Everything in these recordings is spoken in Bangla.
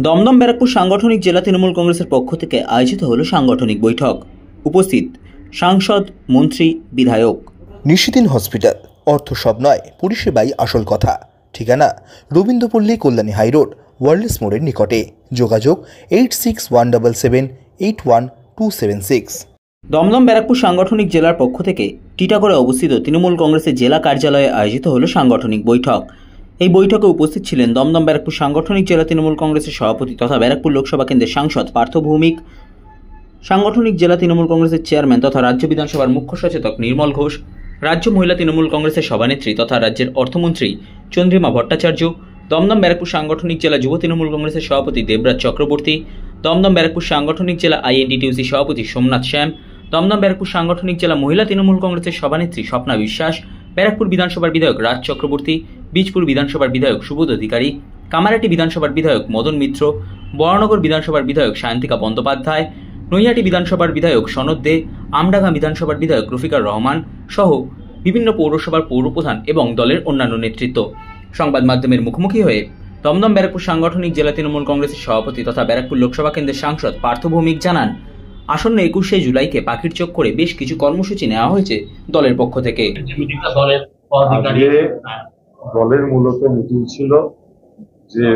দমদম ব্যারাকপুর সাংগঠনিক জেলা তৃণমূল কংগ্রেসের পক্ষ থেকে আয়োজিত হলো সাংগঠনিক বৈঠক। উপস্থিত সাংসদ, মন্ত্রী, বিধায়ক। নিশিদিন হসপিটাল, অর্থ সব নয়, পরিষেবাই আসল কথা। ঠিকানা রবীন্দ্রপল্লী, কল্যাণী হাইরোড, ওয়ার্ল্ডস মোড়ের নিকটে। যোগাযোগ 8617781276। দমদম ব্যারাকপুর সাংগঠনিক জেলার পক্ষ থেকে টিটাগড়ে অবস্থিত তৃণমূল কংগ্রেসের জেলা কার্যালয়ে আয়োজিত হলো সাংগঠনিক বৈঠক। এই বৈঠকে উপস্থিত ছিলেন দমদম ব্যারাকপুর সাংগঠনিক জেলা তৃণমূল কংগ্রেসের সভাপতি তথা ব্যারাকপুর লোকসভা কেন্দ্রের সাংসদ পার্থ ভৌমিক, সাংগঠনিক জেলা তৃণমূল কংগ্রেসের চেয়ারম্যান তথা রাজ্য বিধানসভার মুখ্য সচেতক নির্মল ঘোষ, রাজ্য মহিলা তৃণমূল কংগ্রেসের সভানেত্রী তথা রাজ্যের অর্থমন্ত্রী চন্দ্রিমা ভট্টাচার্য, দমদম ব্যারাকপুর সাংগঠনিক জেলা যুব তৃণমূল কংগ্রেসের সভাপতি দেবরাজ চক্রবর্তী, দমদম ব্যারাকপুর সাংগঠনিক জেলা আইএনটিটিউসি সভাপতি সোমনাথ শ্যাম, দমদম ব্যারাকপুর সাংগঠনিক জেলা মহিলা তৃণমূল কংগ্রেসের সভানেত্রী স্বপ্না বিশ্বাস, ব্যারাকপুর বিধানসভার বিধায়ক রাজ চক্রবর্তী, বীজপুর বিধানসভার বিধায়ক সুবোধ অধিকারী, কামারহাটি বিধানসভার বিধায়ক মদন মিত্র, বরানগর বিধানসভার বিধায়ক সায়ন্তিকা বন্দ্যোপাধ্যায়, নৈহাটি বিধানসভার বিধায়ক সনদ দে, আমডাঙ্গা বিধানসভার বিধায়ক রফিকার রহমান সহ বিভিন্ন পৌরসভার পৌরপ্রধান এবং দলের অন্যান্য নেতৃত্ব সংবাদ মাধ্যমের মুখোমুখি হয়ে দমদম ব্যারাকপুর সাংগঠনিক জেলা তৃণমূল কংগ্রেসের সভাপতি তথা ব্যারাকপুর লোকসভা কেন্দ্রের সাংসদ পার্থ ভৌমিক জানান, আসন্ন 21শে জুলাইকে পাখির চোখ করে বেশ কিছু কর্মসূচি নেওয়া হয়েছে দলের পক্ষ থেকে। দলের মূলত মিটিং ছিল যে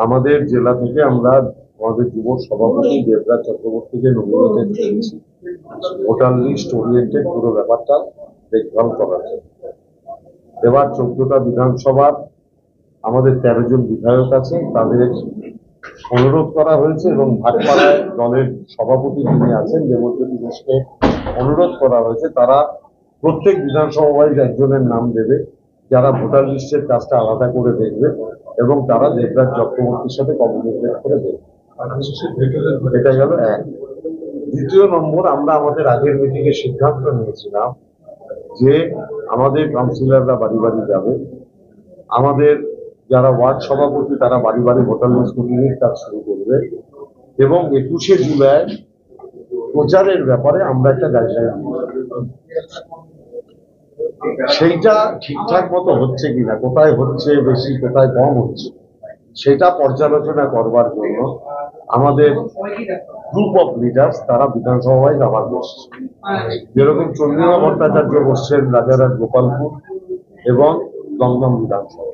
আমাদের জেলা থেকে আমরা আমাদের যুব সভাপতি দেবরাজ চক্রবর্তীকে নমিনেটেড করেছি ভোটার লিস্ট ওরিয়েন্টেড পুরো ব্যাপারটা দেখভাল করার জন্য। এবার 14টা বিধানসভার আমাদের 13 জন বিধায়ক আছে, তাদের অনুরোধ করা হয়েছে এবং ভাটপাড়ায় দলের সভাপতি যিনি আছেন দেবজ্যোতি ঘোষকে অনুরোধ করা হয়েছে তারা প্রত্যেক বিধানসভা ওয়াইজ একজনের নাম দেবে যারা ভোটার লিস্টের কাজটা আলাদা করে দেখবে এবং তারা দেবরাজ চক্রবর্তীর সাথে কমিউনিকেট করে দেবে। এটা গেল এক। দ্বিতীয় নম্বর, আমরা আমাদের আগের মিটিংয়ে সিদ্ধান্ত নিয়েছিলাম যে আমাদের কাউন্সিলররা বাড়ি বাড়ি যাবে, আমাদের যারা ওয়ার্ড সভাপতি তারা বাড়ি বাড়ি ভোটার লিস্ট মিটিংয়ের কাজ শুরু করবে এবং 21শে জুলাই প্রচারের ব্যাপারে আমরা একটা গাইডলাইন সেইটা ঠিকঠাক মতো হচ্ছে কিনা, কোথায় হচ্ছে বেশি কোথায় কম হচ্ছে সেটা পর্যালোচনা করবার জন্য আমাদের গ্রুপ অফ লিডার্স তারা বিধানসভায় আবার বসছে। যেরকম চন্দ্রিমা ভট্টাচার্য বসছেন রাজারহাট, গোপালপুর এবং দমদম বিধানসভা,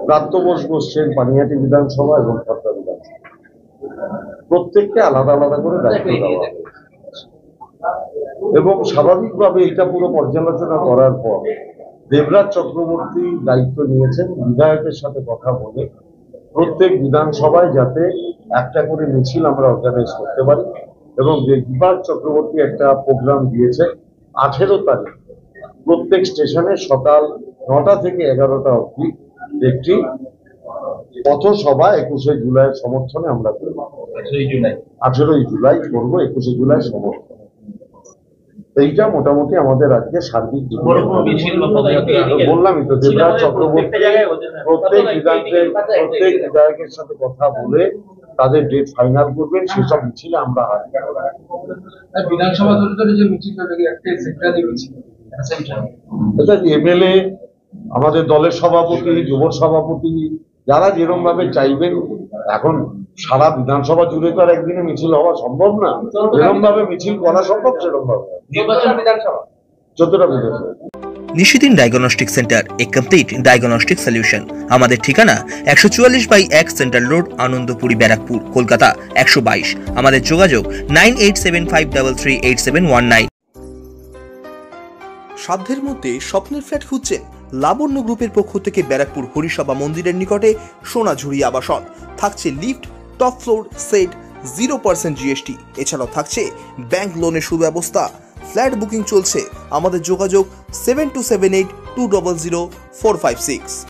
প্রাপ্ত বোস বসছেন পানিহাটি বিধানসভা এবং খড়দা বিধানসভা। প্রত্যেককে আলাদা আলাদা করে দায়িত্ব দেওয়া হবে এবং স্বাভাবিকভাবে এটা পুরো পর্যালোচনা করার পর দেবরাজ চক্রবর্তী দায়িত্ব নিয়েছেন বিধায়কের সাথে কথা বলে প্রত্যেক বিধানসভায় যাতে একটা করে মিছিল আমরা অর্গানাইজ করতে পারি এবং দেবরাজ চক্রবর্তী একটা প্রোগ্রাম দিয়েছে 18 তারিখ প্রত্যেক স্টেশনে সকাল 9টা থেকে 11টা অবধি একটি পথসভা 21শে জুলাইয়ের সমর্থনে আমরা করব। 18ই জুলাই করবো, 21শে জুলাই সমর্থন। এইটা মোটামুটি আমাদের আজকে সার্বিক বললামই তো দেবরাজ চক্রবর্তী প্রত্যেক বিধায়কের সাথে কথা বলে তাদের ডেট ফাইনাল করবেন, সেসব মিছিলে আমরা এমএলএ, আমাদের দলের সভাপতি, যুব সভাপতি যারা যেরকম ভাবে চাইবেন। এখন সারা বিধানসভা জুড়ে তো আর একদিনে মিছিল হওয়া সম্ভব না, যেরকম ভাবে মিছিল করা সম্ভব সেরকম ভাবে 14টা বিধানসভা। নিশিদিন ডায়াগনস্টিক সেন্টার, এ কমপ্লিট ডায়াগনস্টিক সলিউশন। আমাদের ঠিকানা 144/1 সেন্ট্রাল রোড, আনন্দপুরি, ব্যারাকপুর, কলকাতা 122। আমাদের যোগাযোগ 9875338719। সাধ্যের মধ্যে স্বপ্নের ফ্ল্যাট খুঁজছেন? লাবণ্য গ্রুপের পক্ষ থেকে ব্যারাকপুর হরিসভা মন্দিরের নিকটে সোনাঝুরি আবাসন। থাকছে lift, top floor, set, 0% GST। এছাড়াও থাকছে ব্যাংক লোনের সুব্যবস্থা। ফ্ল্যাট বুকিং চলছে। আমাদের যোগাযোগ 7278200456।